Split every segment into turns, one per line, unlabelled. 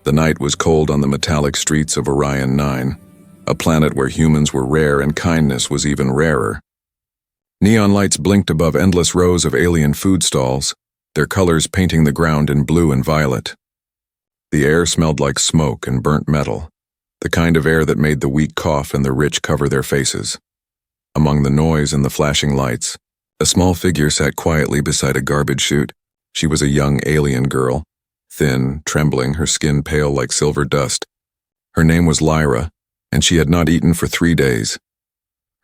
The night was cold on the metallic streets of Orion 9, a planet where humans were rare and kindness was even rarer. Neon lights blinked above endless rows of alien food stalls, their colors painting the ground in blue and violet. The air smelled like smoke and burnt metal, the kind of air that made the weak cough and the rich cover their faces. Among the noise and the flashing lights, a small figure sat quietly beside a garbage chute. She was a young alien girl, thin, trembling, her skin pale like silver dust. Her name was Lyra, and she had not eaten for 3 days.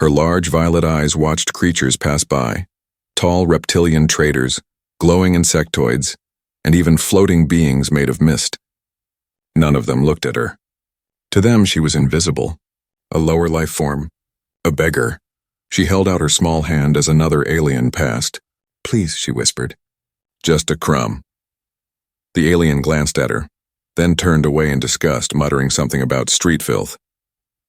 Her large violet eyes watched creatures pass by, tall reptilian traders, glowing insectoids, and even floating beings made of mist. None of them looked at her. To them she was invisible, a lower life form, a beggar. She held out her small hand as another alien passed. "Please," she whispered. "Just a crumb." The alien glanced at her, then turned away in disgust, muttering something about street filth.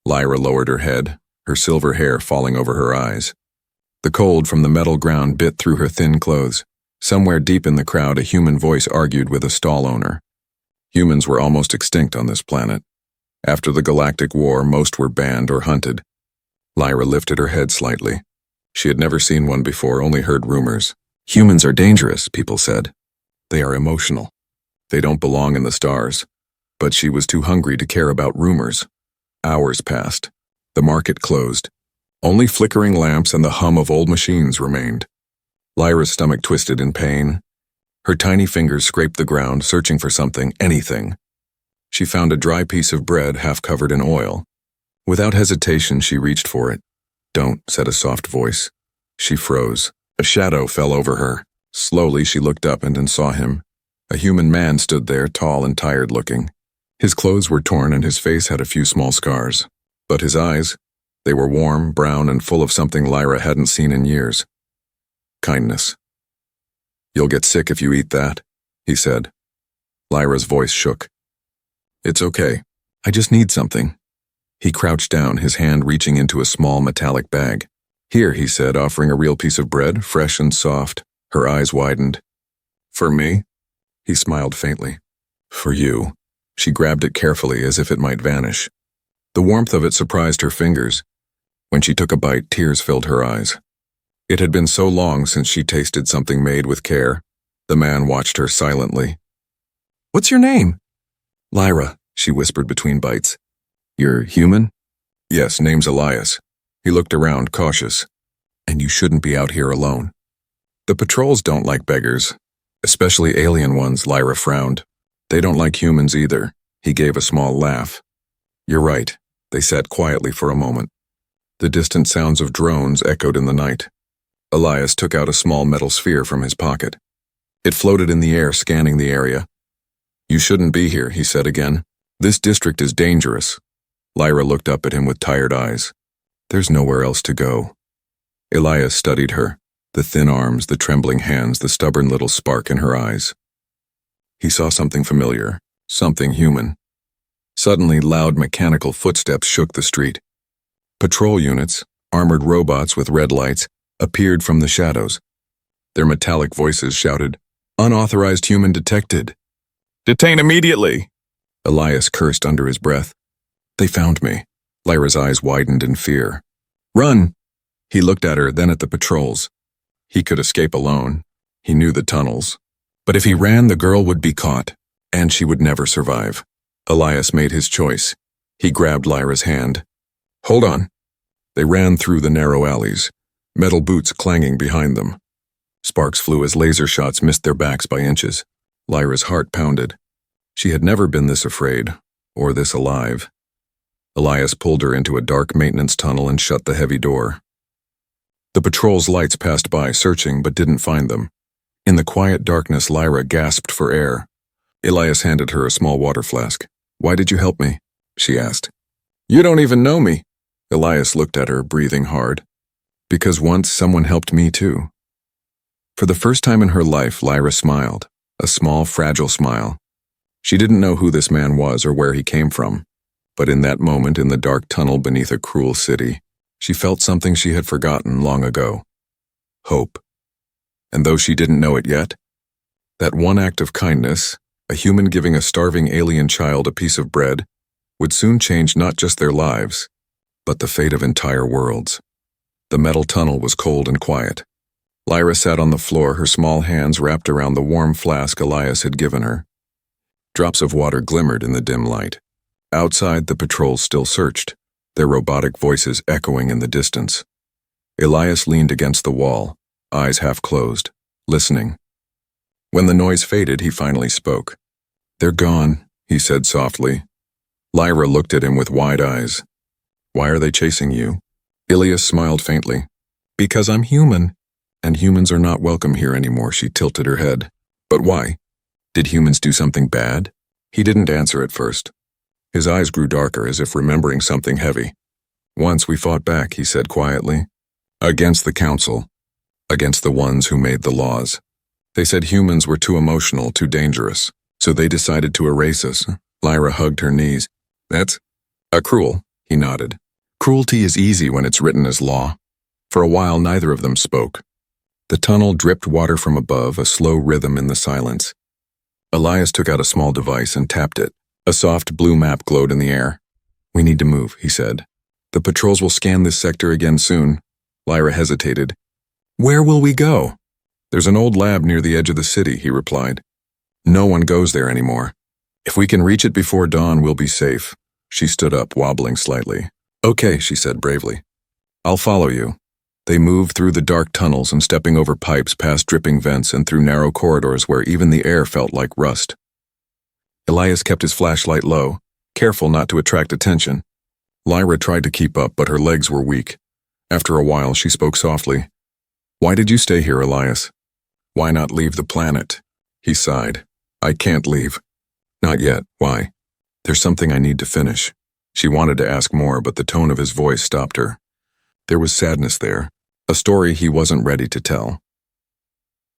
Lyra lowered her head, her silver hair falling over her eyes. The cold from the metal ground bit through her thin clothes. Somewhere deep in the crowd, a human voice argued with a stall owner. Humans were almost extinct on this planet. After the Galactic War, most were banned or hunted. Lyra lifted her head slightly. She had never seen one before, only heard rumors. Humans are dangerous, people said. They are emotional. They don't belong in the stars. But she was too hungry to care about rumors. Hours passed. The market closed. Only flickering lamps and the hum of old machines remained. Lyra's stomach twisted in pain. Her tiny fingers scraped the ground, searching for something, anything. She found a dry piece of bread half covered in oil. Without hesitation, she reached for it. "Don't," said a soft voice. She froze. A shadow fell over her. Slowly, she looked up and saw him. A human man stood there, tall and tired-looking. His clothes were torn and his face had a few small scars. But his eyes, they were warm, brown, and full of something Lyra hadn't seen in years. Kindness. "You'll get sick if you eat that," he said. Lyra's voice shook. "It's okay. I just need something." He crouched down, his hand reaching into a small metallic bag. "Here," he said, offering a real piece of bread, fresh and soft. Her eyes widened. "For me?" He smiled faintly. "For you." She grabbed it carefully, as if it might vanish. The warmth of it surprised her fingers. When she took a bite, tears filled her eyes. It had been so long since she tasted something made with care. The man watched her silently. "What's your name?" "Lyra," she whispered between bites. "You're human?" "Yes, name's Elias." He looked around, cautious. "And you shouldn't be out here alone." "The patrols don't like beggars, especially alien ones," Lyra frowned. "They don't like humans either." He gave a small laugh. "You're right." They sat quietly for a moment. The distant sounds of drones echoed in the night. Elias took out a small metal sphere from his pocket. It floated in the air, scanning the area. "You shouldn't be here," he said again. "This district is dangerous." Lyra looked up at him with tired eyes. "There's nowhere else to go." Elias studied her, the thin arms, the trembling hands, the stubborn little spark in her eyes. He saw something familiar, something human. Suddenly, loud mechanical footsteps shook the street. Patrol units, armored robots with red lights, appeared from the shadows. Their metallic voices shouted, "Unauthorized human detected." "Detain immediately!" Elias cursed under his breath. "They found me." Lyra's eyes widened in fear. "Run!" He looked at her, then at the patrols. He could escape alone. He knew the tunnels. But if he ran, the girl would be caught, and she would never survive. Elias made his choice. He grabbed Lyra's hand. "Hold on." They ran through the narrow alleys, metal boots clanging behind them. Sparks flew as laser shots missed their backs by inches. Lyra's heart pounded. She had never been this afraid, or this alive. Elias pulled her into a dark maintenance tunnel and shut the heavy door. The patrol's lights passed by, searching, but didn't find them. In the quiet darkness, Lyra gasped for air. Elias handed her a small water flask. "Why did you help me?" she asked. "You don't even know me." Elias looked at her, breathing hard. "Because once someone helped me too." For the first time in her life, Lyra smiled, a small, fragile smile. She didn't know who this man was or where he came from, but in that moment in the dark tunnel beneath a cruel city, she felt something she had forgotten long ago. Hope. And though she didn't know it yet, that one act of kindness, A human giving a starving alien child a piece of bread would soon change not just their lives, but the fate of entire worlds. The metal tunnel was cold and quiet. Lyra sat on the floor, her small hands wrapped around the warm flask Elias had given her. Drops of water glimmered in the dim light. Outside, the patrols still searched, their robotic voices echoing in the distance. Elias leaned against the wall, eyes half closed, listening. When the noise faded, he finally spoke. "They're gone," he said softly. Lyra looked at him with wide eyes. "Why are they chasing you?" Elias smiled faintly. "Because I'm human, and humans are not welcome here anymore," she tilted her head. "But why? Did humans do something bad?" He didn't answer at first. His eyes grew darker, as if remembering something heavy. "Once we fought back," he said quietly. "Against the council. Against the ones who made the laws. They said humans were too emotional, too dangerous, so they decided to erase us." Lyra hugged her knees. "That's cruel," he nodded. "Cruelty is easy when it's written as law." For a while, neither of them spoke. The tunnel dripped water from above, a slow rhythm in the silence. Elias took out a small device and tapped it. A soft blue map glowed in the air. "We need to move," he said. "The patrols will scan this sector again soon." Lyra hesitated. "Where will we go?" "There's an old lab near the edge of the city," he replied. "No one goes there anymore. If we can reach it before dawn, we'll be safe." She stood up, wobbling slightly. "Okay," she said bravely. "I'll follow you." They moved through the dark tunnels and stepping over pipes past dripping vents and through narrow corridors where even the air felt like rust. Elias kept his flashlight low, careful not to attract attention. Lyra tried to keep up, but her legs were weak. After a while, she spoke softly. "Why did you stay here, Elias? Why not leave the planet?" He sighed. "I can't leave. Not yet. Why?" "There's something I need to finish." She wanted to ask more, but the tone of his voice stopped her. There was sadness there, a story he wasn't ready to tell.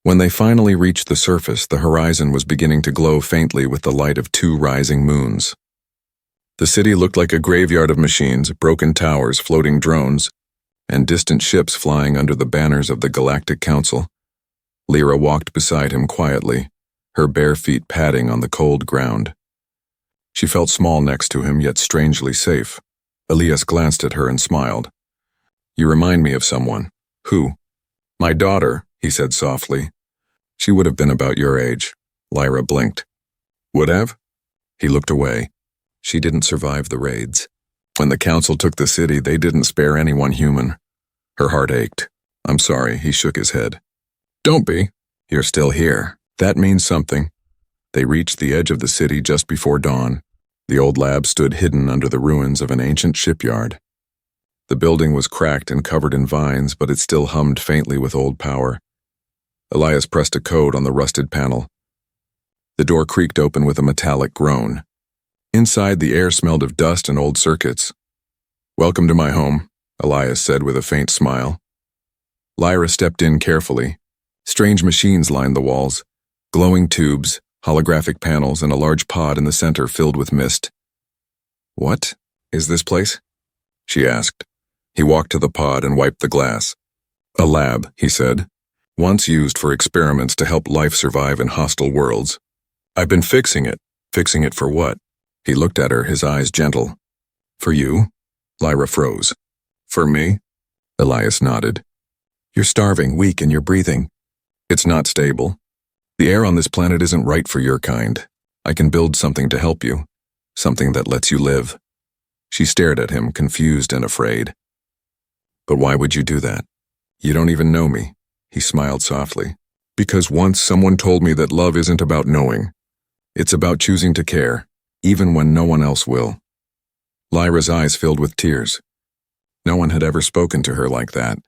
When they finally reached the surface, the horizon was beginning to glow faintly with the light of 2 rising moons. The city looked like a graveyard of machines, broken towers, floating drones, and distant ships flying under the banners of the Galactic Council. Lyra walked beside him quietly, her bare feet padding on the cold ground. She felt small next to him, yet strangely safe. Elias glanced at her and smiled. "You remind me of someone." "Who?" "My daughter," he said softly. "She would have been about your age." Lyra blinked. "Would have?" He looked away. "She didn't survive the raids. When the council took the city, they didn't spare anyone human." Her heart ached. "I'm sorry," he shook his head. "Don't be. You're still here. That means something." They reached the edge of the city just before dawn. The old lab stood hidden under the ruins of an ancient shipyard. The building was cracked and covered in vines, but it still hummed faintly with old power. Elias pressed a code on the rusted panel. The door creaked open with a metallic groan. Inside, the air smelled of dust and old circuits. "Welcome to my home," Elias said with a faint smile. Lyra stepped in carefully. Strange machines lined the walls, glowing tubes, holographic panels, and a large pod in the center filled with mist. "What is this place?" she asked. He walked to the pod and wiped the glass. "A lab," he said, "once used for experiments to help life survive in hostile worlds. I've been fixing it." "Fixing it for what?" He looked at her, his eyes gentle. "For you?" Lyra froze. "For me?" Elias nodded. "You're starving, weak, and you're breathing. It's not stable. The air on this planet isn't right for your kind. I can build something to help you, something that lets you live." She stared at him, confused and afraid. "But why would you do that? You don't even know me." He smiled softly. "Because once someone told me that love isn't about knowing. It's about choosing to care, even when no one else will." Lyra's eyes filled with tears. No one had ever spoken to her like that.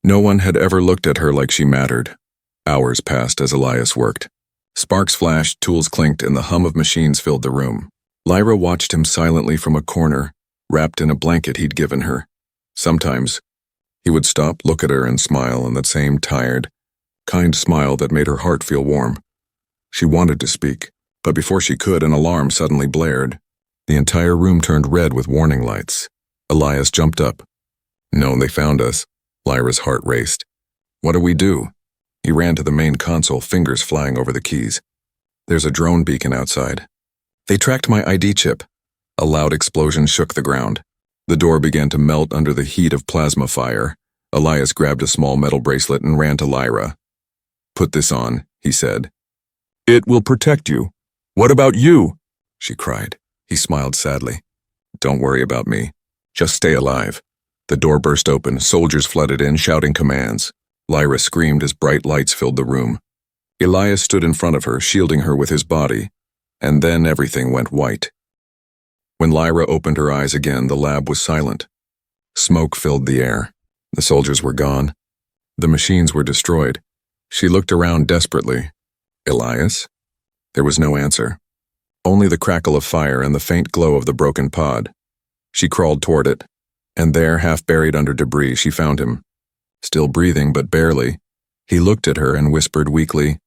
No one had ever looked at her like she mattered. Hours passed as Elias worked. Sparks flashed, tools clinked, and the hum of machines filled the room. Lyra watched him silently from a corner, wrapped in a blanket he'd given her. Sometimes, he would stop, look at her, and smile in that same tired, kind smile that made her heart feel warm. She wanted to speak, but before she could, an alarm suddenly blared. The entire room turned red with warning lights. Elias jumped up. "No, they found us." Lyra's heart raced. "What do we do?" He ran to the main console, fingers flying over the keys. There's a drone beacon outside. They tracked my ID chip. A loud explosion shook the ground. The door began to melt under the heat of plasma fire. Elias grabbed a small metal bracelet and ran to Lyra. "Put this on," he said. "It will protect you. What about you?" she cried. He smiled sadly. "Don't worry about me. Just stay alive." The door burst open. Soldiers flooded in, shouting commands. Lyra screamed as bright lights filled the room. Elias stood in front of her, shielding her with his body, and then everything went white. When Lyra opened her eyes again, the lab was silent. Smoke filled the air. The soldiers were gone. The machines were destroyed. She looked around desperately. "Elias?" There was no answer. Only the crackle of fire and the faint glow of the broken pod. She crawled toward it, and there, half buried under debris, she found him. Still breathing, but barely. He looked at her and whispered weakly,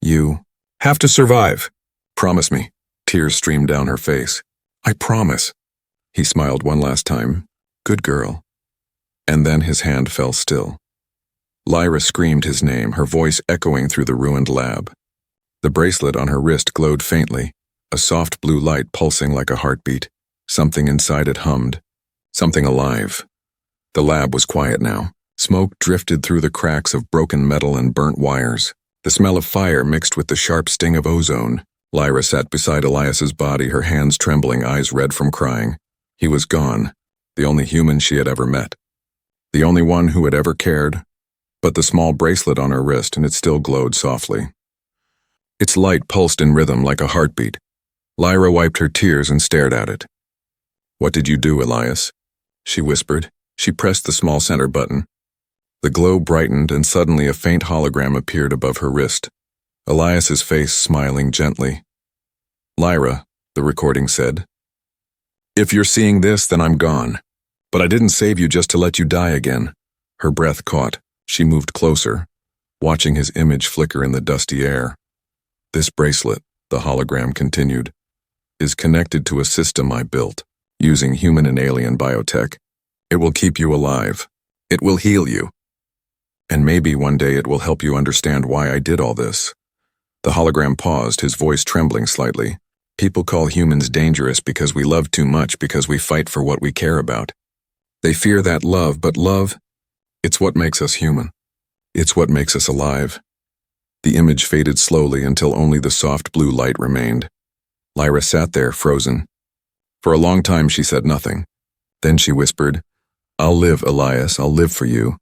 "You have to survive. Promise me." Tears streamed down her face. "I promise." He smiled one last time. "Good girl." And then his hand fell still. Lyra screamed his name, her voice echoing through the ruined lab. The bracelet on her wrist glowed faintly, a soft blue light pulsing like a heartbeat. Something inside it hummed. Something alive. The lab was quiet now. Smoke drifted through the cracks of broken metal and burnt wires. The smell of fire mixed with the sharp sting of ozone. Lyra sat beside Elias's body, her hands trembling, eyes red from crying. He was gone, the only human she had ever met. The only one who had ever cared, but the small bracelet on her wrist, and it still glowed softly. Its light pulsed in rhythm like a heartbeat. Lyra wiped her tears and stared at it. "What did you do, Elias?" she whispered. She pressed the small center button. The glow brightened, and suddenly a faint hologram appeared above her wrist. Elias's face smiling gently. "Lyra," the recording said. "If you're seeing this, then I'm gone. But I didn't save you just to let you die again." Her breath caught. She moved closer, watching his image flicker in the dusty air. "This bracelet," the hologram continued, "is connected to a system I built, using human and alien biotech. It will keep you alive. It will heal you. And maybe one day it will help you understand why I did all this." The hologram paused, his voice trembling slightly. "People call humans dangerous because we love too much, because we fight for what we care about. They fear that love, but love, it's what makes us human. It's what makes us alive." The image faded slowly until only the soft blue light remained. Lyra sat there, frozen. For a long time she said nothing. Then she whispered, "I'll live, Elias, I'll live for you."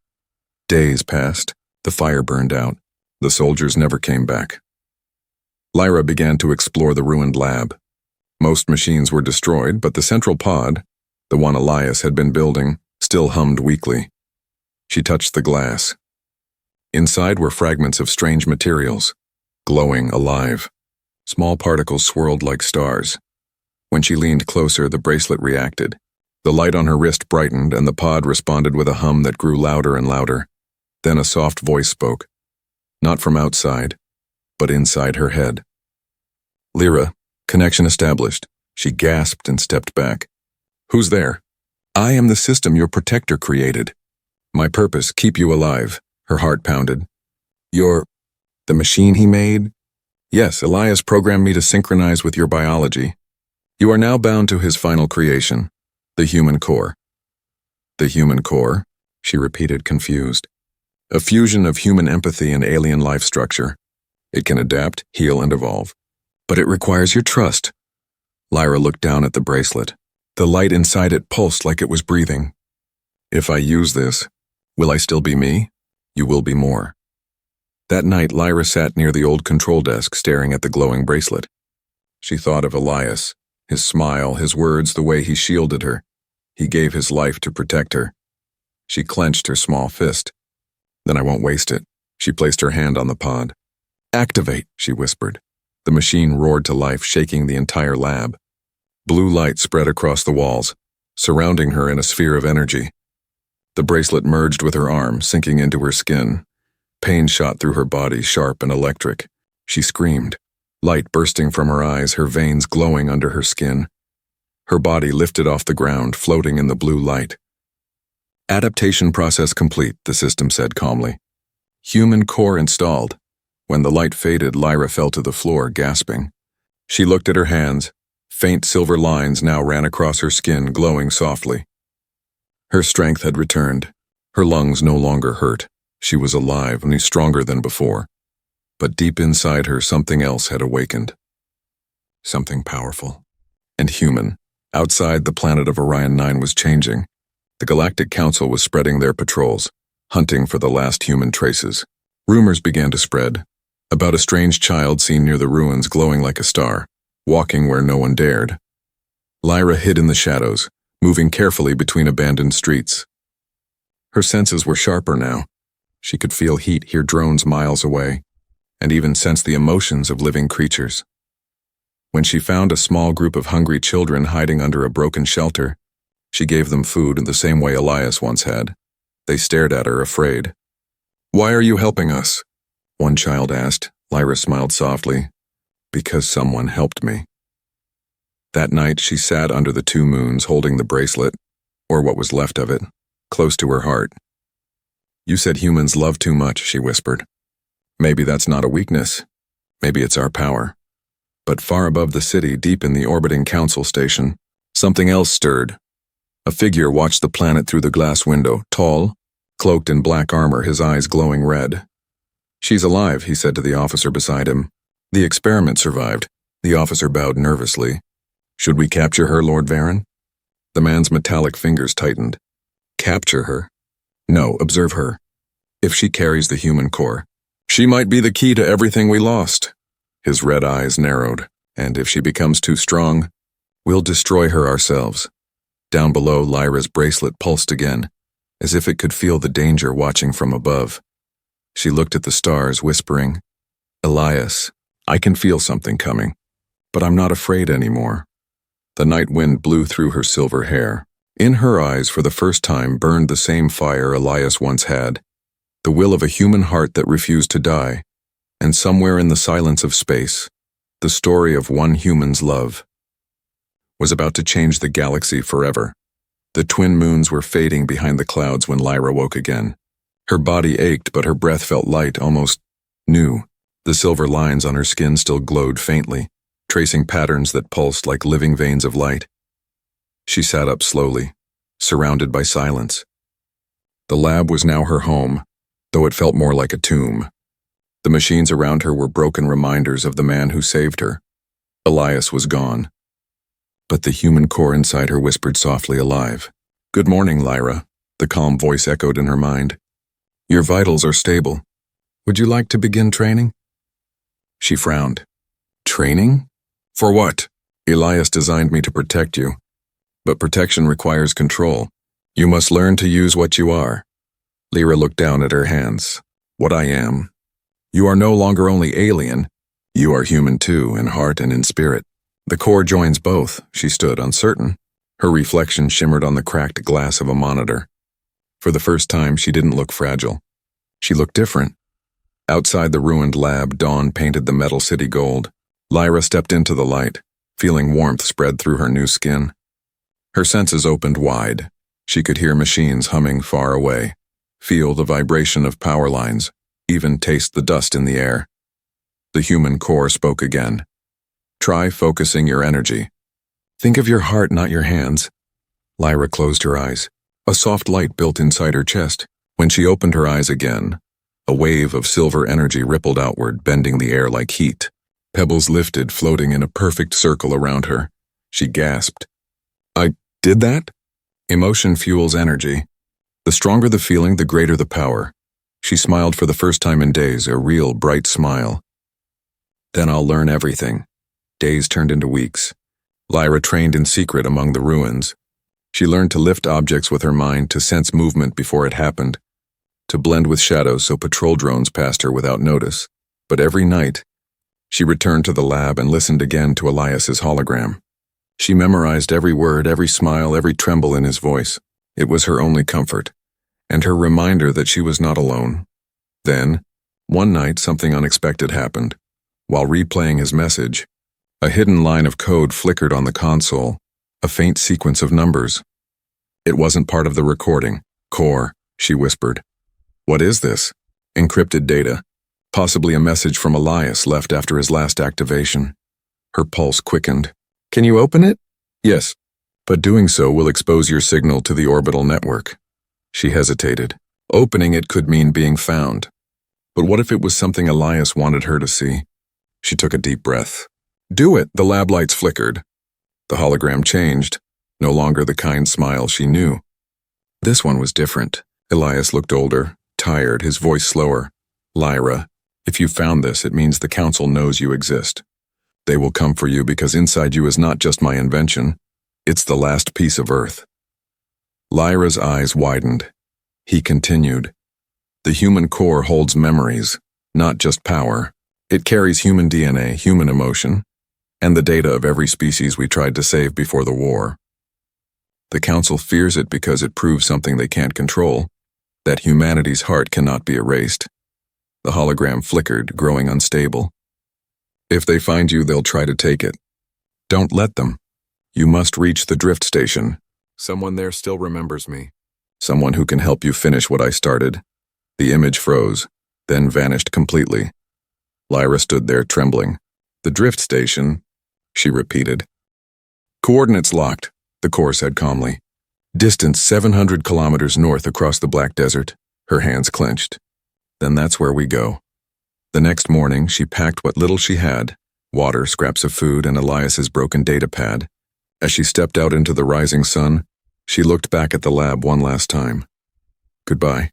Days passed. The fire burned out. The soldiers never came back. Lyra began to explore the ruined lab. Most machines were destroyed, but the central pod, the one Elias had been building, still hummed weakly. She touched the glass. Inside were fragments of strange materials, glowing, alive. Small particles swirled like stars. When she leaned closer, the bracelet reacted. The light on her wrist brightened, and the pod responded with a hum that grew louder and louder. Then a soft voice spoke. Not from outside, but inside her head. "Lyra, connection established." She gasped and stepped back. "Who's there?" "I am the system your protector created. My purpose, keep you alive." Her heart pounded. "You're the machine he made?" "Yes, Elias programmed me to synchronize with your biology. You are now bound to his final creation, the human core." "The human core?" she repeated, confused. "A fusion of human empathy and alien life structure. It can adapt, heal, and evolve. But it requires your trust." Lyra looked down at the bracelet. The light inside it pulsed like it was breathing. "If I use this, will I still be me? You will be more." That night, Lyra sat near the old control desk, staring at the glowing bracelet. She thought of Elias, his smile, his words, the way he shielded her. He gave his life to protect her. She clenched her small fist. "Then I won't waste it." She placed her hand on the pod. "Activate," she whispered. The machine roared to life, shaking the entire lab. Blue light spread across the walls, surrounding her in a sphere of energy. The bracelet merged with her arm, sinking into her skin. Pain shot through her body, sharp and electric. She screamed, light bursting from her eyes, her veins glowing under her skin. Her body lifted off the ground, floating in the blue light. "Adaptation process complete," the system said calmly. "Human core installed. When the light faded, Lyra fell to the floor, gasping. She looked at her hands. Faint silver lines now ran across her skin, glowing softly. Her strength had returned. Her lungs no longer hurt. She was alive and stronger than before. But deep inside her, something else had awakened. Something powerful and human. Outside, the planet of Orion 9 was changing. The Galactic Council was spreading their patrols, hunting for the last human traces. Rumors began to spread about a strange child seen near the ruins, glowing like a star, walking where no one dared. Lyra hid in the shadows, moving carefully between abandoned streets. Her senses were sharper now. She could feel heat, hear drones miles away, and even sense the emotions of living creatures. When she found a small group of hungry children hiding under a broken shelter, she gave them food in the same way Elias once had. They stared at her, afraid. "Why are you helping us?" one child asked. Lyra smiled softly. "Because someone helped me." That night, she sat under the 2 moons, holding the bracelet, or what was left of it, close to her heart. "You said humans love too much," she whispered. "Maybe that's not a weakness. Maybe it's our power." But far above the city, deep in the orbiting council station, something else stirred. A figure watched the planet through the glass window, tall, cloaked in black armor, his eyes glowing red. "She's alive," he said to the officer beside him. "The experiment survived." The officer bowed nervously. "Should we capture her, Lord Varen?" The man's metallic fingers tightened. "Capture her?" "No, observe her. If she carries the human core, she might be the key to everything we lost." His red eyes narrowed. "And if she becomes too strong, we'll destroy her ourselves." Down below, Lyra's bracelet pulsed again, as if it could feel the danger watching from above. She looked at the stars, whispering, "Elias, I can feel something coming, but I'm not afraid anymore." The night wind blew through her silver hair. In her eyes, for the first time, burned the same fire Elias once had, the will of a human heart that refused to die. And somewhere in the silence of space, the story of one human's love was about to change the galaxy forever. The 2 moons were fading behind the clouds when Lyra woke again. Her body ached, but her breath felt light, almost new. The silver lines on her skin still glowed faintly, tracing patterns that pulsed like living veins of light. She sat up slowly, surrounded by silence. The lab was now her home, though it felt more like a tomb. The machines around her were broken reminders of the man who saved her. Elias was gone. But the human core inside her whispered softly, alive. "Good morning, Lyra," the calm voice echoed in her mind. "Your vitals are stable. Would you like to begin training?" She frowned. "Training? For what?" "Elias designed me to protect you. But protection requires control. You must learn to use what you are." Lyra looked down at her hands. "What I am. You are no longer only alien. You are human too, in heart and in spirit. The core joins both." She stood, uncertain. Her reflection shimmered on the cracked glass of a monitor. For the first time, she didn't look fragile. She looked different. Outside the ruined lab, dawn painted the metal city gold. Lyra stepped into the light, feeling warmth spread through her new skin. Her senses opened wide. She could hear machines humming far away, feel the vibration of power lines, even taste the dust in the air. The human core spoke again. "Try focusing your energy. Think of your heart, not your hands." Lyra closed her eyes. A soft light built inside her chest. When she opened her eyes again, a wave of silver energy rippled outward, bending the air like heat. Pebbles lifted, floating in a perfect circle around her. She gasped. "I did that?" Emotion fuels energy. The stronger the feeling, the greater the power. She smiled for the first time in days, a real bright smile. "Then I'll learn everything." Days turned into weeks. Lyra trained in secret among the ruins. She learned to lift objects with her mind, to sense movement before it happened, to blend with shadows so patrol drones passed her without notice. But every night, she returned to the lab and listened again to Elias's hologram. She memorized every word, every smile, every tremble in his voice. It was her only comfort, and her reminder that she was not alone. Then, one night, something unexpected happened. While replaying his message, a hidden line of code flickered on the console, a faint sequence of numbers. It wasn't part of the recording. "Core," she whispered. "What is this?" "Encrypted data. Possibly a message from Elias left after his last activation. Her pulse quickened. Can you open it? Yes, but doing so will expose your signal to the orbital network. She hesitated. Opening it could mean being found. But what if it was something Elias wanted her to see? She took a deep breath. Do it! The lab lights flickered. The hologram changed, no longer the kind smile she knew. This one was different. Elias looked older, tired, his voice slower. Lyra, if you found this, it means the Council knows you exist. They will come for you because inside you is not just my invention, it's the last piece of Earth. Lyra's eyes widened. He continued. The human core holds memories, not just power. It carries human DNA, human emotion, and the data of every species we tried to save before the war. The Council fears it because it proves something they can't control, that humanity's heart cannot be erased. The hologram flickered, growing unstable. If they find you, they'll try to take it. Don't let them. You must reach the drift station. Someone there still remembers me. Someone who can help you finish what I started. The image froze, then vanished completely. Lyra stood there trembling. The drift station, she repeated. Coordinates locked, the core said calmly. Distance 700 kilometers north across the Black Desert. Her hands clenched. Then that's where we go. The next morning, she packed what little she had, water, scraps of food, and Elias's broken data pad. As she stepped out into the rising sun, she looked back at the lab one last time. Goodbye,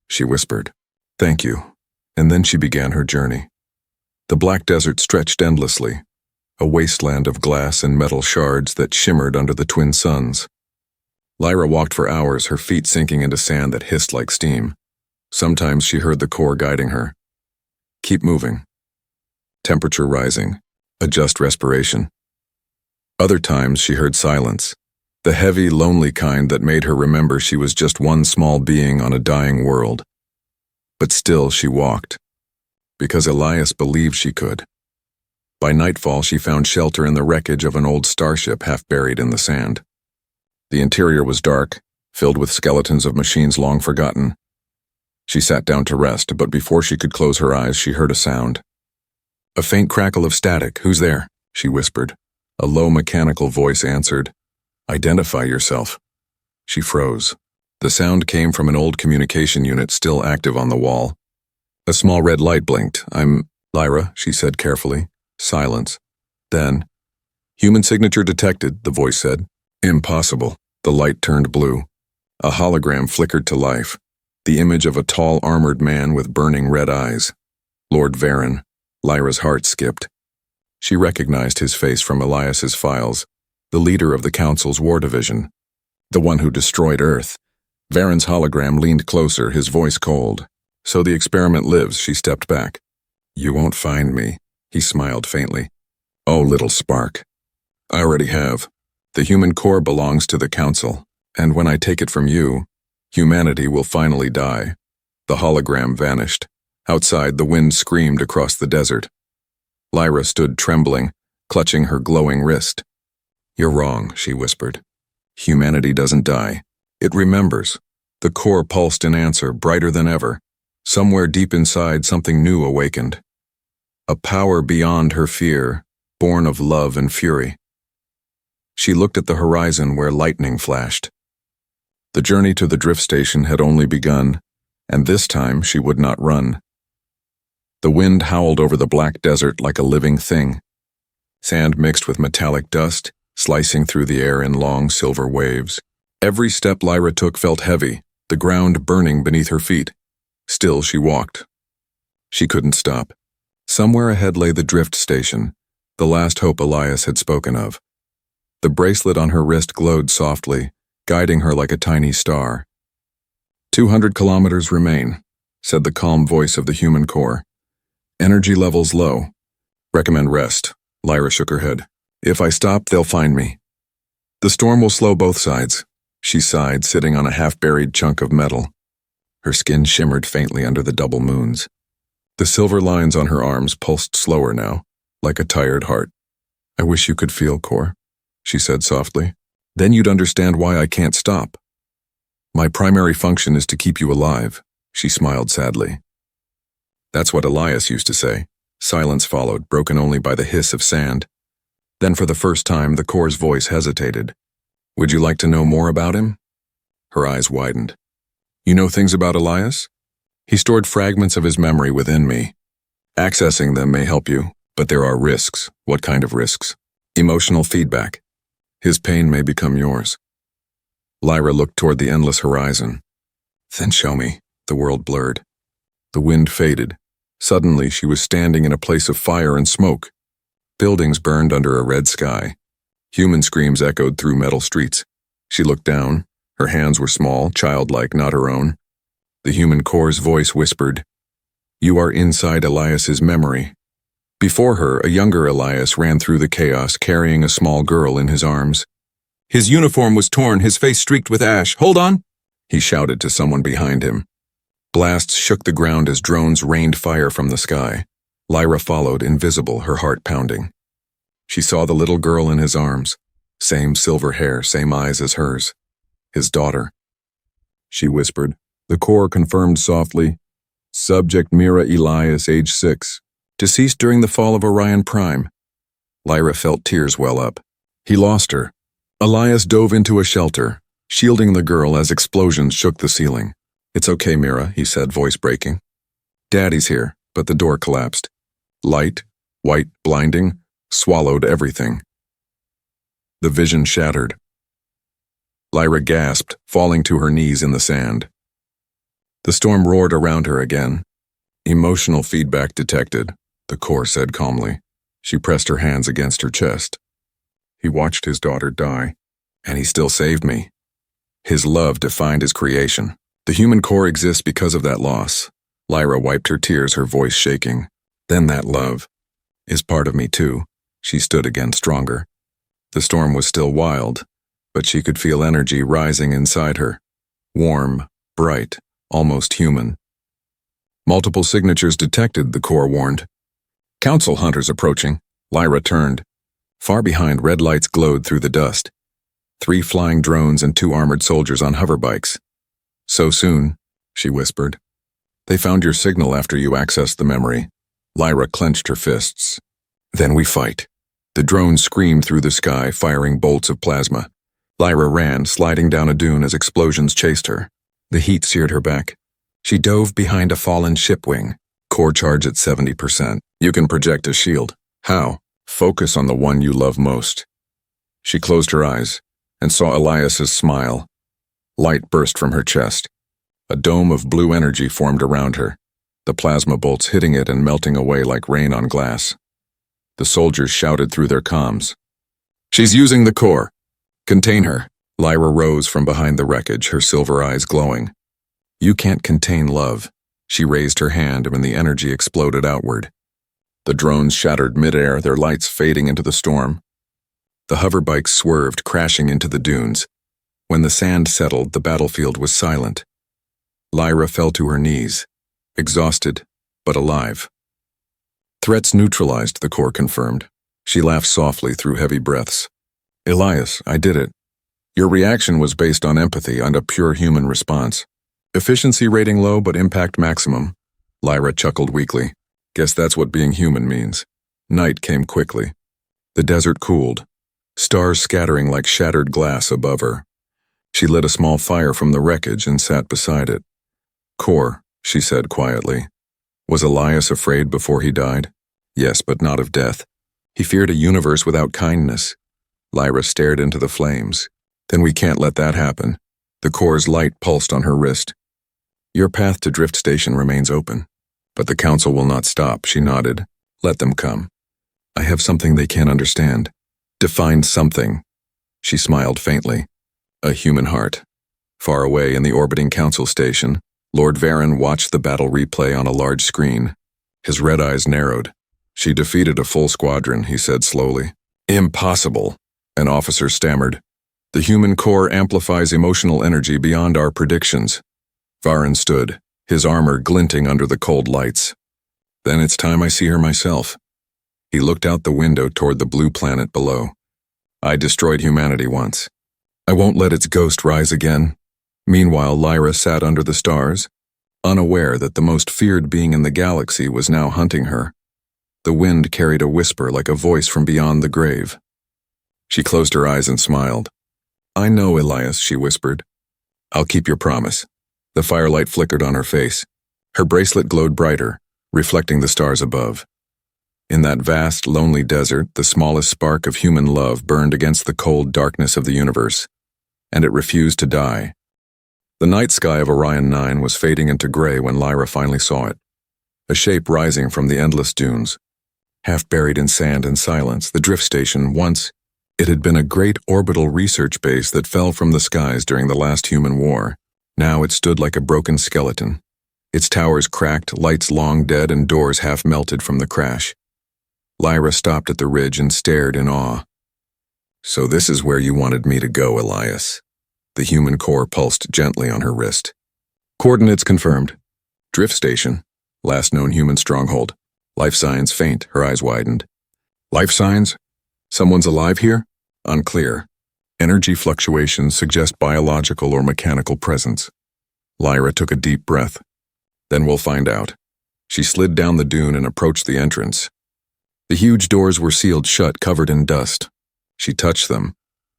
she whispered. Thank you. And then she began her journey. The Black Desert stretched endlessly, a wasteland of glass and metal shards that shimmered under the twin suns. Lyra walked for hours, her feet sinking into sand that hissed like steam. Sometimes she heard the core guiding her. Keep moving. Temperature rising. Adjust respiration. Other times she heard silence, the heavy, lonely kind that made her remember she was just one small being on a dying world. But still she walked, because Elias believed she could. By nightfall she found shelter in the wreckage of an old starship half buried in the sand. The interior was dark, filled with skeletons of machines long forgotten. She sat down to rest, but before she could close her eyes, she heard a sound. A faint crackle of static. Who's there? She whispered. A low mechanical voice answered. Identify yourself. She froze. The sound came from an old communication unit still active on the wall. A small red light blinked. I'm Lyra, she said carefully. Silence. Then, human signature detected, the voice said. Impossible. The light turned blue. A hologram flickered to life. The image of a tall, armored man with burning red eyes. Lord Varen. Lyra's heart skipped. She recognized his face from Elias's files, the leader of the Council's war division, the one who destroyed Earth. Varen's hologram leaned closer, his voice cold. So the experiment lives, she stepped back. You won't find me, he smiled faintly. Oh, little spark. I already have. The human core belongs to the Council, and when I take it from you, humanity will finally die. The hologram vanished. Outside, the wind screamed across the desert. Lyra stood trembling, clutching her glowing wrist. You're wrong, she whispered. Humanity doesn't die. It remembers. The core pulsed in answer, brighter than ever. Somewhere deep inside, something new awakened. A power beyond her fear, born of love and fury. She looked at the horizon where lightning flashed. The journey to the drift station had only begun, and this time she would not run. The wind howled over the Black Desert like a living thing. Sand mixed with metallic dust, slicing through the air in long silver waves. Every step Lyra took felt heavy, the ground burning beneath her feet. Still she walked. She couldn't stop. Somewhere ahead lay the drift station, the last hope Elias had spoken of. The bracelet on her wrist glowed softly, guiding her like a tiny star. 200 kilometers remain, said the calm voice of the human core. Energy levels low. Recommend rest. Lyra shook her head. If I stop, they'll find me. The storm will slow both sides. She sighed, sitting on a half-buried chunk of metal. Her skin shimmered faintly under the double moons. The silver lines on her arms pulsed slower now, like a tired heart. I wish you could feel, Core, she said softly. Then you'd understand why I can't stop. My primary function is to keep you alive, she smiled sadly. That's what Elias used to say. Silence followed, broken only by the hiss of sand. Then for the first time, the core's voice hesitated. Would you like to know more about him? Her eyes widened. You know things about Elias? He stored fragments of his memory within me. Accessing them may help you, but there are risks. What kind of risks? Emotional feedback. His pain may become yours. Lyra looked toward the endless horizon. Then show me. The world blurred. The wind faded. Suddenly, she was standing in a place of fire and smoke. Buildings burned under a red sky. Human screams echoed through metal streets. She looked down. Her hands were small, childlike, not her own. The human core's voice whispered, You are inside Elias's memory. Before her, a younger Elias ran through the chaos, carrying a small girl in his arms. His uniform was torn, his face streaked with ash. Hold on! He shouted to someone behind him. Blasts shook the ground as drones rained fire from the sky. Lyra followed, invisible, her heart pounding. She saw the little girl in his arms. Same silver hair, same eyes as hers. His daughter. She whispered. The core confirmed softly. Subject Mira Elias, age 6. Deceased during the fall of Orion Prime. Lyra felt tears well up. He lost her. Elias dove into a shelter, shielding the girl as explosions shook the ceiling. It's okay, Mira, he said, voice breaking. Daddy's here, but the door collapsed. Light, white, blinding, swallowed everything. The vision shattered. Lyra gasped, falling to her knees in the sand. The storm roared around her again. Emotional feedback detected, the core said calmly. She pressed her hands against her chest. He watched his daughter die, and he still saved me. His love defined his creation. The human core exists because of that loss. Lyra wiped her tears, her voice shaking. Then that love is part of me too. She stood again stronger. The storm was still wild, but she could feel energy rising inside her. Warm, bright, almost human. Multiple signatures detected, the core warned. Council hunters approaching. Lyra turned. Far behind, red lights glowed through the dust. 3 flying drones and 2 armored soldiers on hoverbikes. So soon, she whispered. They found your signal after you accessed the memory. Lyra clenched her fists. Then we fight. The drones screamed through the sky, firing bolts of plasma. Lyra ran, sliding down a dune as explosions chased her. The heat seared her back. She dove behind a fallen ship wing. Core charge at 70%. You can project a shield. How? Focus on the one you love most. She closed her eyes and saw Elias's smile. Light burst from her chest. A dome of blue energy formed around her, the plasma bolts hitting it and melting away like rain on glass. The soldiers shouted through their comms. She's using the core. Contain her. Lyra rose from behind the wreckage, her silver eyes glowing. You can't contain love. She raised her hand and the energy exploded outward. The drones shattered midair, their lights fading into the storm. The hoverbikes swerved, crashing into the dunes. When the sand settled, the battlefield was silent. Lyra fell to her knees, exhausted, but alive. Threats neutralized, the core confirmed. She laughed softly through heavy breaths. Elias, I did it. Your reaction was based on empathy and a pure human response. Efficiency rating low, but impact maximum. Lyra chuckled weakly. Guess that's what being human means. Night came quickly. The desert cooled, stars scattering like shattered glass above her. She lit a small fire from the wreckage and sat beside it. Core, she said quietly. Was Elias afraid before he died? Yes, but not of death. He feared a universe without kindness. Lyra stared into the flames. Then we can't let that happen. The core's light pulsed on her wrist. Your path to Drift Station remains open. But the council will not stop, she nodded. Let them come. I have something they can't understand. Define something. She smiled faintly. A human heart. Far away in the orbiting council station, Lord Varen watched the battle replay on a large screen. His red eyes narrowed. She defeated a full squadron, he said slowly. Impossible, an officer stammered. The human core amplifies emotional energy beyond our predictions. Varen stood, his armor glinting under the cold lights. Then it's time I see her myself. He looked out the window toward the blue planet below. I destroyed humanity once. I won't let its ghost rise again. Meanwhile, Lyra sat under the stars, unaware that the most feared being in the galaxy was now hunting her. The wind carried a whisper like a voice from beyond the grave. She closed her eyes and smiled. "I know, Elias," she whispered. "I'll keep your promise." The firelight flickered on her face. Her bracelet glowed brighter, reflecting the stars above. In that vast, lonely desert, the smallest spark of human love burned against the cold darkness of the universe, and it refused to die. The night sky of Orion 9 was fading into gray when Lyra finally saw it. A shape rising from the endless dunes. Half buried in sand and silence, the drift station, once, it had been a great orbital research base that fell from the skies during the last human war. Now it stood like a broken skeleton. Its towers cracked, lights long dead, and doors half melted from the crash. Lyra stopped at the ridge and stared in awe. "So this is where you wanted me to go, Elias." The human core pulsed gently on her wrist. "Coordinates confirmed. Drift station. Last known human stronghold. Life signs faint," her eyes widened. "Life signs? Someone's alive here?" "Unclear. Energy fluctuations suggest biological or mechanical presence." Lyra took a deep breath. "Then we'll find out." She slid down the dune and approached the entrance. The huge doors were sealed shut, covered in dust. She touched them,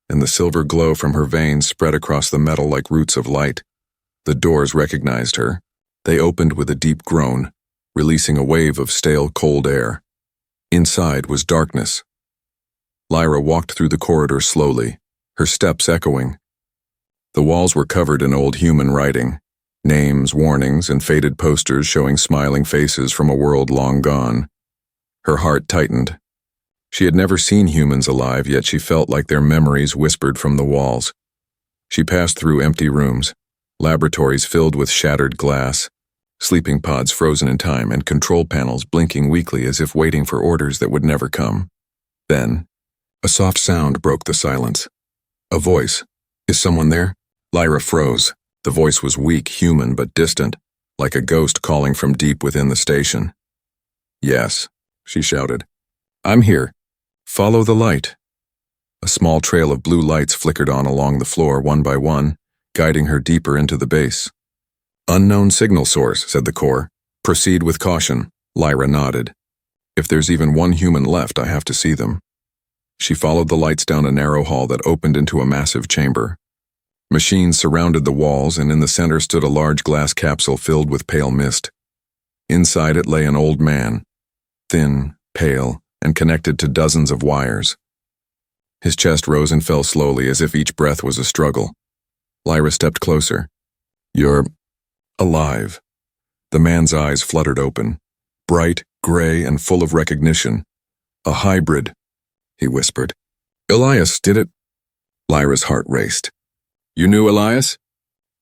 and the silver glow from her veins spread across the metal like roots of light. The doors recognized her. They opened with a deep groan, releasing a wave of stale, cold air. Inside was darkness. Lyra walked through the corridor slowly, her steps echoing. The walls were covered in old human writing, names, warnings, and faded posters showing smiling faces from a world long gone. Her heart tightened. She had never seen humans alive, yet she felt like their memories whispered from the walls. She passed through empty rooms, laboratories filled with shattered glass, sleeping pods frozen in time, and control panels blinking weakly as if waiting for orders that would never come. Then, a soft sound broke the silence. A voice. "Is someone there?" Lyra froze. The voice was weak, human, but distant, like a ghost calling from deep within the station. "Yes," she shouted. "I'm here. Follow the light." A small trail of blue lights flickered on along the floor one by one, guiding her deeper into the base. "Unknown signal source," said the core. "Proceed with caution." Lyra nodded. "If there's even one human left, I have to see them." She followed the lights down a narrow hall that opened into a massive chamber. Machines surrounded the walls, and in the center stood a large glass capsule filled with pale mist. Inside it lay an old man, thin, pale, and connected to dozens of wires. His chest rose and fell slowly as if each breath was a struggle. Lyra stepped closer. "You're alive." The man's eyes fluttered open, bright, gray, and full of recognition. "A hybrid," he whispered. "Elias, did it?" Lyra's heart raced. "You knew Elias?"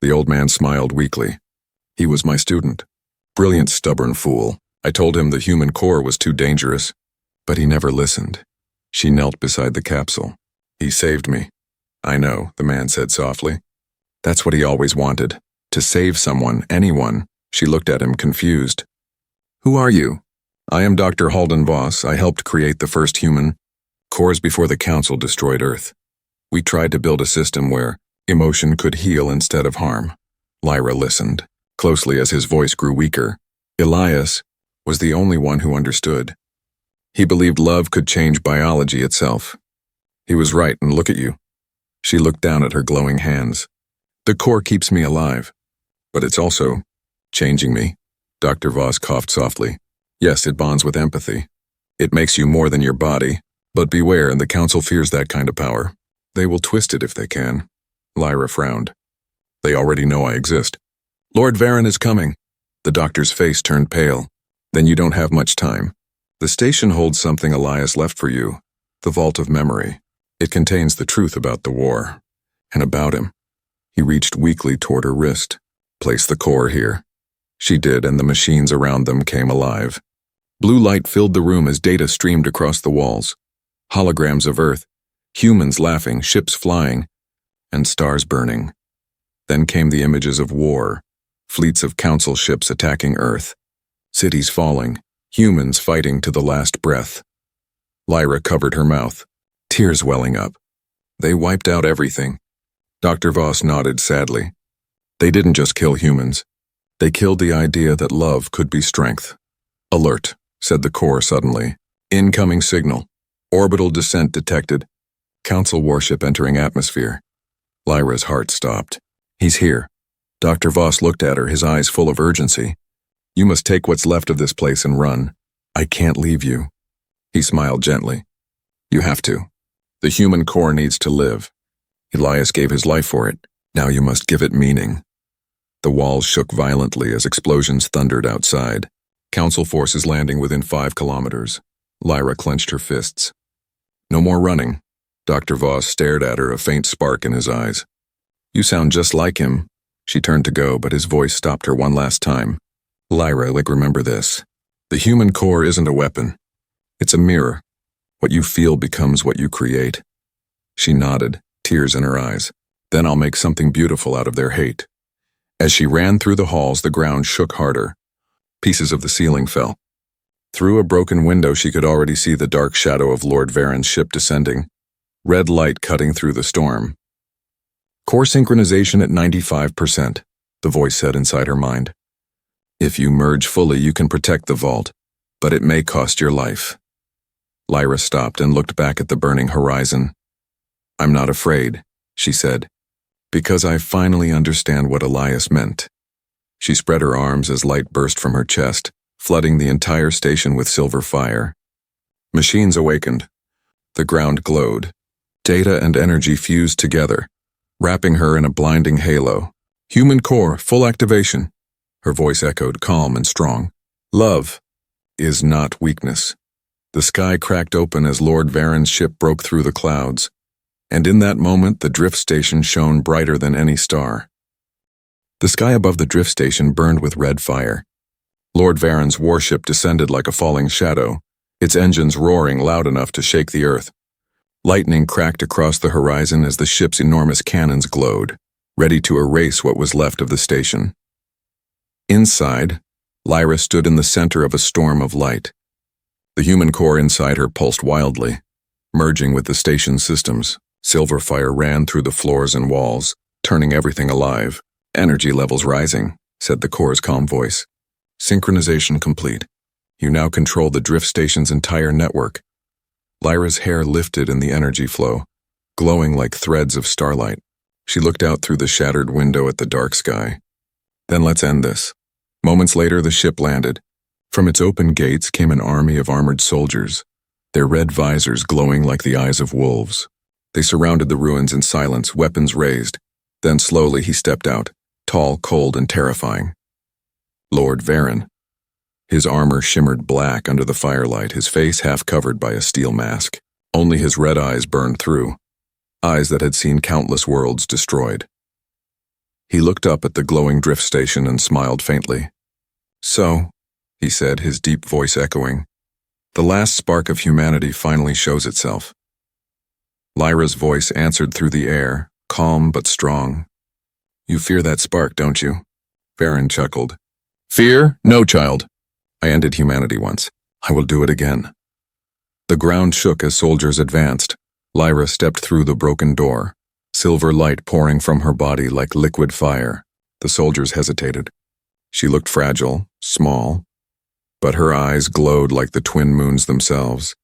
The old man smiled weakly. "He was my student. Brilliant, stubborn fool. I told him the human core was too dangerous, but he never listened." She knelt beside the capsule. "He saved me." "I know," the man said softly. "That's what he always wanted, to save someone, anyone." She looked at him, confused. "Who are you?" "I am Dr. Halden Voss. I helped create the first human cores before the Council destroyed Earth. We tried to build a system where emotion could heal instead of harm." Lyra listened closely as his voice grew weaker. Elias was the only one who understood. He believed love could change biology itself. He was right, and look at you. She looked down at her glowing hands. "The core keeps me alive, but it's also changing me." Dr. Voss coughed softly. "Yes, it bonds with empathy. It makes you more than your body, but beware, and the Council fears that kind of power. They will twist it if they can." Lyra frowned. "They already know I exist." "Lord Varen is coming." The doctor's face turned pale. "Then you don't have much time. The station holds something Elias left for you, the Vault of Memory. It contains the truth about the war, and about him." He reached weakly toward her wrist. "Place the core here." She did, and the machines around them came alive. Blue light filled the room as data streamed across the walls. Holograms of Earth, humans laughing, ships flying, and stars burning. Then came the images of war, fleets of Council ships attacking Earth, cities falling, humans fighting to the last breath. Lyra covered her mouth, tears welling up. "They wiped out everything." Dr. Voss nodded sadly. "They didn't just kill humans. They killed the idea that love could be strength. Alert, said the core suddenly. Incoming signal. Orbital descent detected. Council warship entering atmosphere. Lyra's heart stopped. He's here. Dr. Voss looked at her, his eyes full of urgency. You must take what's left of this place and run. I can't leave you. He smiled gently. You have to. The human core needs to live. Elias gave his life for it. Now you must give it meaning. The walls shook violently as explosions thundered outside. Council forces landing within 5 kilometers. Lyra clenched her fists. No more running. Dr. Voss stared at her, a faint spark in his eyes. You sound just like him. She turned to go, but his voice stopped her one last time. Lyra, remember this. The human core isn't a weapon. It's a mirror. What you feel becomes what you create. She nodded, tears in her eyes. Then I'll make something beautiful out of their hate. As she ran through the halls, the ground shook harder. Pieces of the ceiling fell. Through a broken window, she could already see the dark shadow of Lord Varen's ship descending, red light cutting through the storm. Core synchronization at 95%, the voice said inside her mind. If you merge fully, you can protect the vault, but it may cost your life. Lyra stopped and looked back at the burning horizon. I'm not afraid, she said, because I finally understand what Elias meant. She spread her arms as light burst from her chest, flooding the entire station with silver fire. Machines awakened. The ground glowed. Data and energy fused together, wrapping her in a blinding halo. Human core, full activation. Her voice echoed calm and strong. Love is not weakness. The sky cracked open as Lord Varen's ship broke through the clouds, and in that moment the drift station shone brighter than any star. The sky above the drift station burned with red fire. Lord Varen's warship descended like a falling shadow, its engines roaring loud enough to shake the earth. Lightning cracked across the horizon as the ship's enormous cannons glowed, ready to erase what was left of the station. Inside, Lyra stood in the center of a storm of light. The human core inside her pulsed wildly, merging with the station's systems. Silver fire ran through the floors and walls, turning everything alive. Energy levels rising, said the core's calm voice. Synchronization complete. You now control the drift station's entire network. Lyra's hair lifted in the energy flow, glowing like threads of starlight. She looked out through the shattered window at the dark sky. Then let's end this. Moments later, the ship landed. From its open gates came an army of armored soldiers, their red visors glowing like the eyes of wolves. They surrounded the ruins in silence, weapons raised. Then slowly he stepped out, tall, cold, and terrifying. Lord Varen. His armor shimmered black under the firelight, his face half covered by a steel mask. Only his red eyes burned through, eyes that had seen countless worlds destroyed. He looked up at the glowing drift station and smiled faintly. So, he said, his deep voice echoing, the last spark of humanity finally shows itself. Lyra's voice answered through the air, calm but strong. You fear that spark, don't you? Varen chuckled. Fear? No, child. I ended humanity once. I will do it again. The ground shook as soldiers advanced. Lyra stepped through the broken door, silver light pouring from her body like liquid fire. The soldiers hesitated. She looked fragile, small, but her eyes glowed like the twin moons themselves.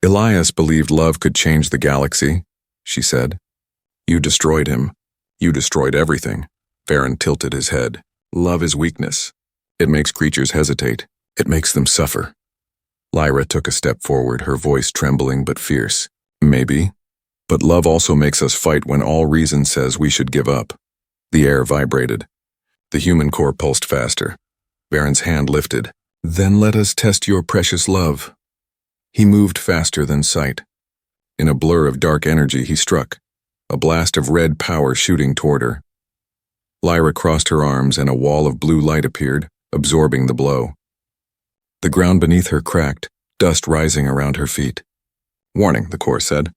Elias believed love could change the galaxy, she said. You destroyed him. You destroyed everything. Varen tilted his head. Love is weakness. It makes creatures hesitate. It makes them suffer. Lyra took a step forward, her voice trembling but fierce. Maybe. But love also makes us fight when all reason says we should give up. The air vibrated. The human core pulsed faster. Varen's hand lifted. Then let us test your precious love. He moved faster than sight. In a blur of dark energy he struck, a blast of red power shooting toward her. Lyra crossed her arms and a wall of blue light appeared, absorbing the blow. The ground beneath her cracked, dust rising around her feet. Warning, the core said.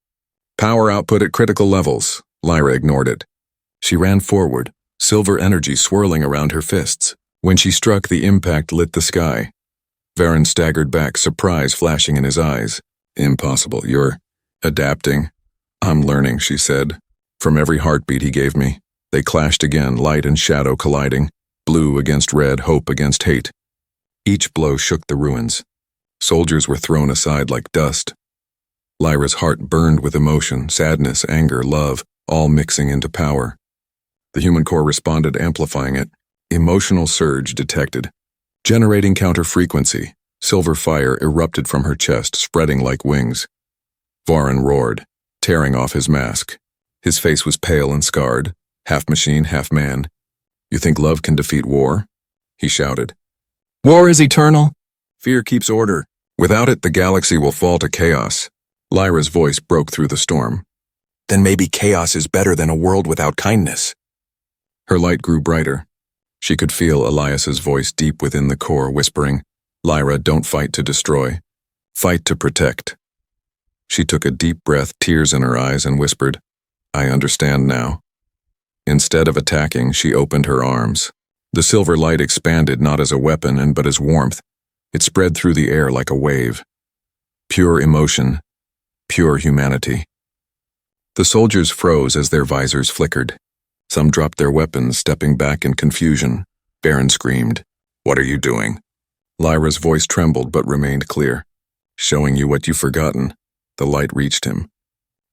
Power output at critical levels. Lyra ignored it. She ran forward, silver energy swirling around her fists. When she struck, the impact lit the sky. Varen staggered back, surprise flashing in his eyes. Impossible, you're adapting. I'm learning, she said. From every heartbeat he gave me. They clashed again, light and shadow colliding. Blue against red, hope against hate. Each blow shook the ruins. Soldiers were thrown aside like dust. Lyra's heart burned with emotion, sadness, anger, love, all mixing into power. The human core responded, amplifying it. Emotional surge detected. Generating counter-frequency. Silver fire erupted from her chest, spreading like wings. Varen roared, tearing off his mask. His face was pale and scarred, half machine, half man. "You think love can defeat war?" he shouted. "War is eternal. Fear keeps order. Without it, the galaxy will fall to chaos." Lyra's voice broke through the storm. "Then maybe chaos is better than a world without kindness." Her light grew brighter. She could feel Elias's voice deep within the core, whispering, "Lyra, don't fight to destroy. Fight to protect." She took a deep breath, tears in her eyes, and whispered, "I understand now." Instead of attacking, she opened her arms. The silver light expanded not as a weapon but as warmth. It spread through the air like a wave. Pure emotion, pure humanity. The soldiers froze as their visors flickered. Some dropped their weapons, stepping back in confusion. Varen screamed, "What are you doing?" Lyra's voice trembled but remained clear. "Showing you what you've forgotten." The light reached him.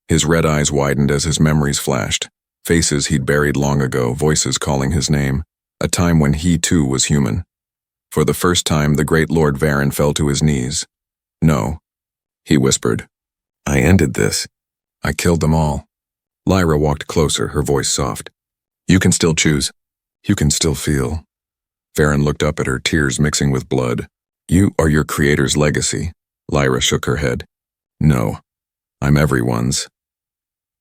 His red eyes widened as his memories flashed. Faces he'd buried long ago, voices calling his name. A time when he too was human. For the first time, the great Lord Varen fell to his knees. "No," he whispered. "I ended this. I killed them all." Lyra walked closer, her voice soft. "You can still choose. You can still feel." Varen looked up at her, tears mixing with blood. "You are your creator's legacy." Lyra shook her head. "No, I'm everyone's."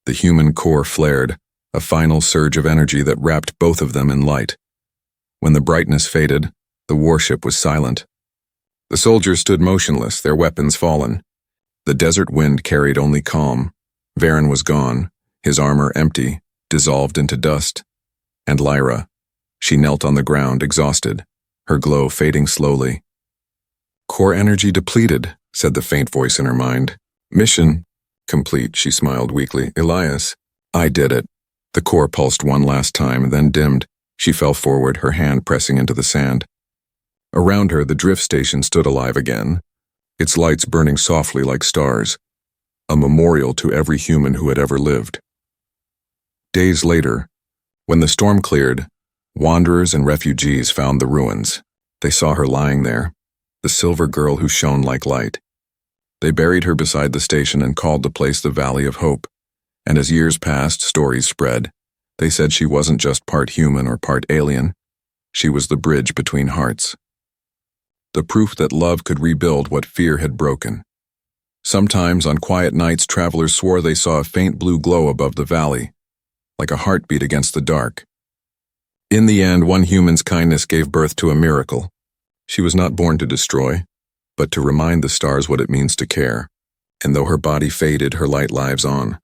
The human core flared, a final surge of energy that wrapped both of them in light. When the brightness faded, the warship was silent. The soldiers stood motionless, their weapons fallen. The desert wind carried only calm. Varen was gone, his armor empty, dissolved into dust. And Lyra, she knelt on the ground, exhausted, her glow fading slowly. "Core energy depleted," said the faint voice in her mind. "Mission complete," she smiled weakly. "Elias, I did it." The core pulsed one last time, then dimmed. She fell forward, her hand pressing into the sand. Around her, the drift station stood alive again, its lights burning softly like stars, a memorial to every human who had ever lived. Days later, when the storm cleared, wanderers and refugees found the ruins. They saw her lying there, the silver girl who shone like light. They buried her beside the station and called the place the Valley of Hope. And as years passed, stories spread. They said she wasn't just part human or part alien. She was the bridge between hearts. The proof that love could rebuild what fear had broken. Sometimes on quiet nights, travelers swore they saw a faint blue glow above the valley, like a heartbeat against the dark. In the end, one human's kindness gave birth to a miracle. She was not born to destroy, but to remind the stars what it means to care. And though her body faded, her light lives on,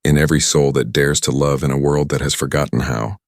in every soul that dares to love in a world that has forgotten how.